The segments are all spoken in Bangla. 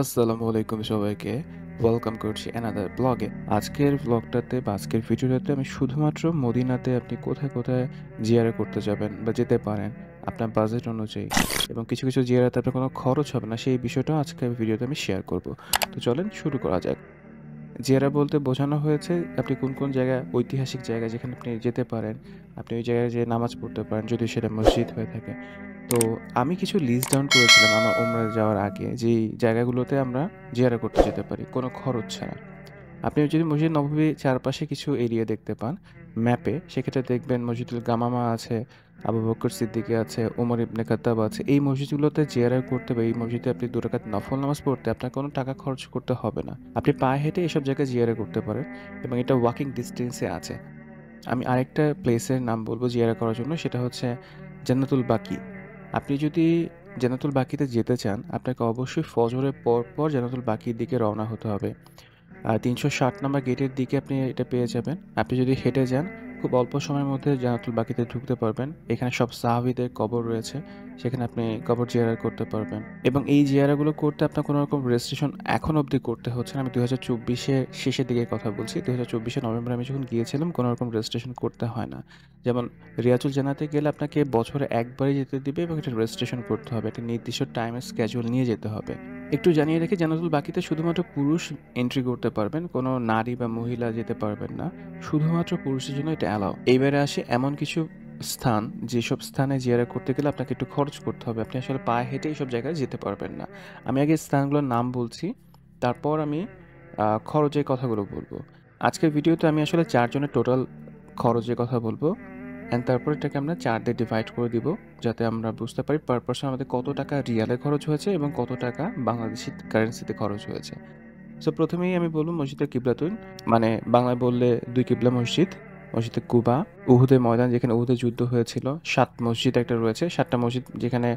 আসসালামু আলাইকুম সবাইকে। ওয়েলকাম করছি অ্যানাদার ব্লগে। আজকের ব্লগটাতে বা আজকের ভিডিওটাতে আমি শুধুমাত্র মদিনাতে আপনি কোথায়, কোথায় জিয়ারা করতে যাবেন বা যেতে পারেন আপনার বাজেট অনুযায়ী এবং কিছু জিয়ারাতে আপনার কোনো খরচ হবে না সেই বিষয়টাও আজকের ভিডিওতে আমি শেয়ার করব। তো চলেন শুরু করা যাক। জিয়ারা বলতে বোঝানো হয়েছে আপনি কোন জায়গা ঐতিহাসিক জায়গা যেখানে আপনি যেতে পারেন। আপনি ওই জায়গায় যেয়ে নামাজ পড়তে পারেন যদি সেটা মসজিদ হয়ে থাকে। তো আমি কিছু লিস্ট ডাউন করেছিলাম আমার উমরায় যাওয়ার আগে যেই জায়গাগুলোতে আমরা জিয়ারা করতে যেতে পারি কোনো খরচ ছাড়া। আপনি যদি মসজিদ নববীর চারপাশে কিছু এরিয়া দেখতে পান ম্যাপে, সেক্ষেত্রে দেখবেন মসজিদুল গামামা আছে, আবু বকর সিদ্দিকী আছে, ওমর ইবনে খাত্তাব আছে। এই মসজিদগুলোতে জিয়ারা করতে বা এই মসজিদে আপনি ২ রাকাত নফল নামাজ পড়তে আপনার কোনো টাকা খরচ করতে হবে না। আপনি পায়ে হেঁটে এসব জায়গায় জিয়ারা করতে পারেন এবং এটা ওয়াকিং ডিসটেন্সে আছে। আমি আরেকটা প্লেসের নাম বলব জিয়ারা করার জন্য, সেটা হচ্ছে জান্নাতুল বাকি। আপনি যদি জান্নাতুল বাকিতে যেতে চান, আপনাকে অবশ্যই ফজরের পর জান্নাতুল বাকির দিকে রওনা হতে হবে। ৩৬০ নাম্বার গেটের দিকে আপনি এটা পেয়ে যাবেন। আপনি যদি হেঁটে যান, খুব অল্প সময়ের মধ্যে জান্নাতুল বাকিতে ঢুকতে পারবেন। এখানে সব সাহাবীদের কবর রয়েছে। সেখানে আপনি কবর জিয়ারত করতে পারবেন। এবং এই জিয়ারাগুলো করতে আপনার কোনো রকম রেজিস্ট্রেশন এখন অবধি করতে হচ্ছে না। আমি ২০২৪ এর শেষের দিকের কথা বলছি। ২০২৪ এর নভেম্বরে আমি যখন গিয়েছিলাম, কোনো রকম রেজিস্ট্রেশন করতে হয় না। যেমন রিয়াজুল জান্নাতে গেলে আপনাকে বছরে একবারই যেতে দিবে এবং এটা রেজিস্ট্রেশন করতে হবে। একটা নির্দিষ্ট টাইমের স্কেডিউল নিয়ে যেতে হবে। একটু জানিয়ে রাখি, জান্নাতুল বাকিতে শুধুমাত্র পুরুষ এন্ট্রি করতে পারবেন, কোনো নারী বা মহিলা যেতে পারবেন না। শুধুমাত্র পুরুষের জন্য এটা অ্যালাও। এইবারে আসি এমন কিছু স্থান, যেসব স্থানে জিয়ারা করতে গেলে আপনাকে একটু খরচ করতে হবে। আপনি আসলে পায়ে হেঁটে এইসব জায়গায় যেতে পারবেন না। আমি আগে স্থানগুলোর নাম বলছি, তারপর আমি খরচের কথাগুলো বলবো। আজকের ভিডিওতে আমি আসলে ৪ জনের টোটাল খরচের কথা বলবো। তারপর এটাকে আমরা ৪ দিয়ে ডিভাইড করে দিব, যাতে আমরা বুঝতে পারি পার পারসন আমাদের কত টাকা রিয়ালে খরচ হয়েছে এবং কত টাকা বাংলাদেশী কারেন্সিতে খরচ হয়েছে। সো প্রথমেই আমি বলব মসজিদে কিবলাতুন, মানে বাংলায় বললে ২ কিবলা মসজিদ, মসজিদে কুবা, উহুদের ময়দান যেখানে উহুদের যুদ্ধ হয়েছিল, ৭ মসজিদ একটা রয়েছে, ৭টা মসজিদ যেখানে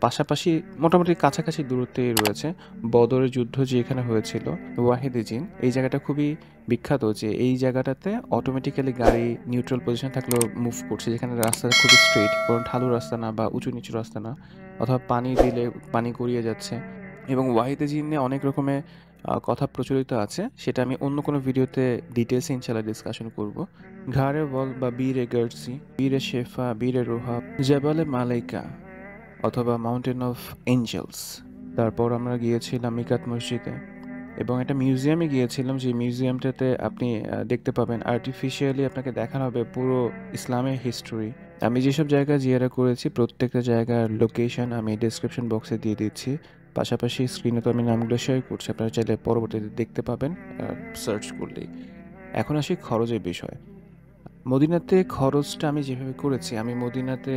পাশাপাশি মোটামুটি কাছাকাছি দূরত্বেই রয়েছে। বদরের যুদ্ধ যেখানে হয়েছিল, ওয়াহিদ জিন, এই জায়গাটা খুবই বিখ্যাত যে এই জায়গাটাতে অটোমেটিক্যালি গাড়ি নিউট্রাল পজিশনে থাকলেও মুভ করছে, যেখানে রাস্তাটা খুবই স্ট্রেইট, কোনো ঢালু রাস্তা না বা উঁচু নিচু রাস্তা না, অথবা পানি দিলে পানি গড়িয়ে যাচ্ছে। এবং ওয়াহিদে জিন নিয়ে অনেক রকমের কথা প্রচলিত আছে, সেটা আমি অন্য কোনো ভিডিওতে ডিটেলসে ইনশাল্লাহ ডিসকাশন করব। ঘাড়ে বল বা বীরে গার্সি, বীরে শেফা, বীরে রোহা, জেবালে মালাইকা অথবা মাউন্টেন অফ এঞ্জেলস। তারপর আমরা গিয়েছিলাম মিকাত মসজিদে এবং একটা মিউজিয়ামে গিয়েছিলাম, যে মিউজিয়ামটাতে আপনি দেখতে পাবেন আর্টিফিশিয়ালি আপনাকে দেখানো হবে পুরো ইসলামের হিস্ট্রি। আমি যেসব জায়গা জিয়ারা করেছি প্রত্যেকটা জায়গার লোকেশন আমি ডেসক্রিপশন বক্সে দিয়ে দিচ্ছি। পাশাপাশি স্ক্রিনে তো আমি নামগুলো শেয়ার করছি, আপনারা চাইলে পরবর্তীতে দেখতে পাবেন সার্চ করলেই। এখন আসি খরচের বিষয়। মদিনাতে খরচটা আমি যেভাবে করেছি, আমি মদিনাতে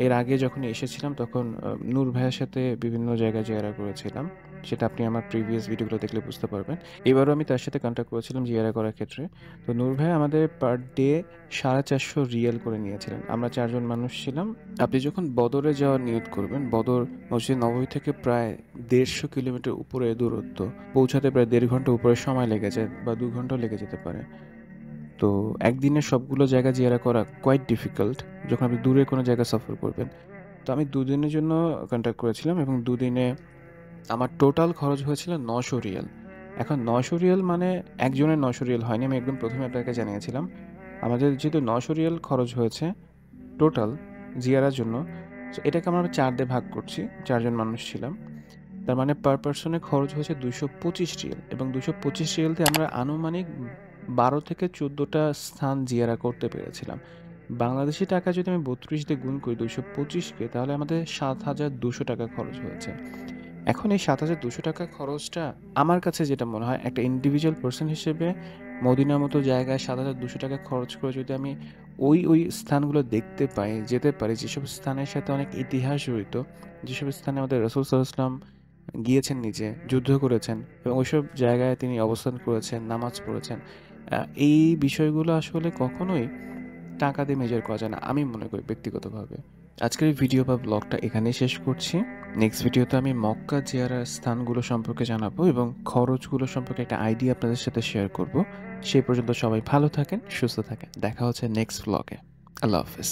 এর আগে যখন এসেছিলাম তখন নূর ভাইয়ের সাথে বিভিন্ন জায়গায় জিয়ারা করেছিলাম। সেটা আপনি আমার প্রিভিয়াস ভিডিওগুলো দেখলে বুঝতে পারবেন। এবারও আমি তার সাথে কন্ট্যাক্ট করেছিলাম জিয়ারা করার ক্ষেত্রে। তো নূর ভাই আমাদের পার ডে ৪৫০ রিয়াল করে নিয়েছিলেন। আমরা ৪ জন মানুষ ছিলাম। আপনি যখন বদরে যাওয়ার নিয়ত করবেন, বদর মসজিদ নববী থেকে প্রায় ১৫০ কিলোমিটার উপরে দূরত্ব। পৌঁছাতে প্রায় ১.৫ ঘন্টা উপরে সময় লেগে যায় বা ২ ঘন্টাও লেগে যেতে পারে। তো একদিনে সবগুলো জায়গা জিয়ারা করা কোয়াইট ডিফিকাল্ট যখন আপনি দূরে কোনো জায়গা সফর করবেন। তো আমি ২ দিনের জন্য কন্ট্যাক্ট করেছিলাম এবং ২ দিনে আমার টোটাল খরচ হয়েছিল ৯০০ রিয়াল। এখন ৯০০ রিয়াল মানে একজনের ৯০০ রিয়াল হয়নি। আমি একদম ১ম এ আপনাকে জানিয়েছিলাম। আমাদের যেহেতু ৯০০ রিয়াল খরচ হয়েছে টোটাল জিয়ারার জন্য, সো এটাকে আমরা ৪ দিয়ে ভাগ করছি। ৪ জন মানুষ ছিলাম। তার মানে পার পারসনে খরচ হয়েছে ২২৫ রিয়াল এবং ২২৫ রিয়াল দিয়ে আমরা আনুমানিক ১২ থেকে ১৪ টা স্থান জিয়ারা করতে পেরেছিলাম। বাংলাদেশী টাকা যদি আমি ৩২ দিয়ে গুণ করি ২২৫ কে, তাহলে আমাদের ৭,২০০ টাকা খরচ হয়েছে। এখন এই ৭,২০০ টাকা খরচটা আমার কাছে যেটা মনে হয়, একটা ইন্ডিভিজুয়াল পারসন হিসেবে মদিনার মতো জায়গায় ৭,২০০ টাকা খরচ করে যদি আমি ওই স্থানগুলো দেখতে পাই, যেতে পারি, যেসব স্থানের সাথে অনেক ইতিহাস জড়িত, যেসব স্থানে আমাদের রাসূল সাল্লাল্লাহু আলাইহি ওয়াসাল্লাম গিয়েছেন নিজে, যুদ্ধ করেছেন এবং ওইসব জায়গায় তিনি অবস্থান করেছেন, নামাজ পড়েছেন। এই বিষয়গুলো আসলে কখনোই টাকা দিয়ে মেজার করা যায় না, আমি মনে করি ব্যক্তিগতভাবে। আজকের এই ভিডিও বা ব্লগটা এখানেই শেষ করছি। নেক্সট ভিডিওতে আমি মক্কা জিয়ারার স্থানগুলো সম্পর্কে জানাবো এবং খরচগুলো সম্পর্কে একটা আইডিয়া আপনাদের সাথে শেয়ার করব। সেই পর্যন্ত সবাই ভালো থাকেন, সুস্থ থাকেন। দেখা হচ্ছে নেক্সট ব্লগে। আল্লাহ হাফেজ।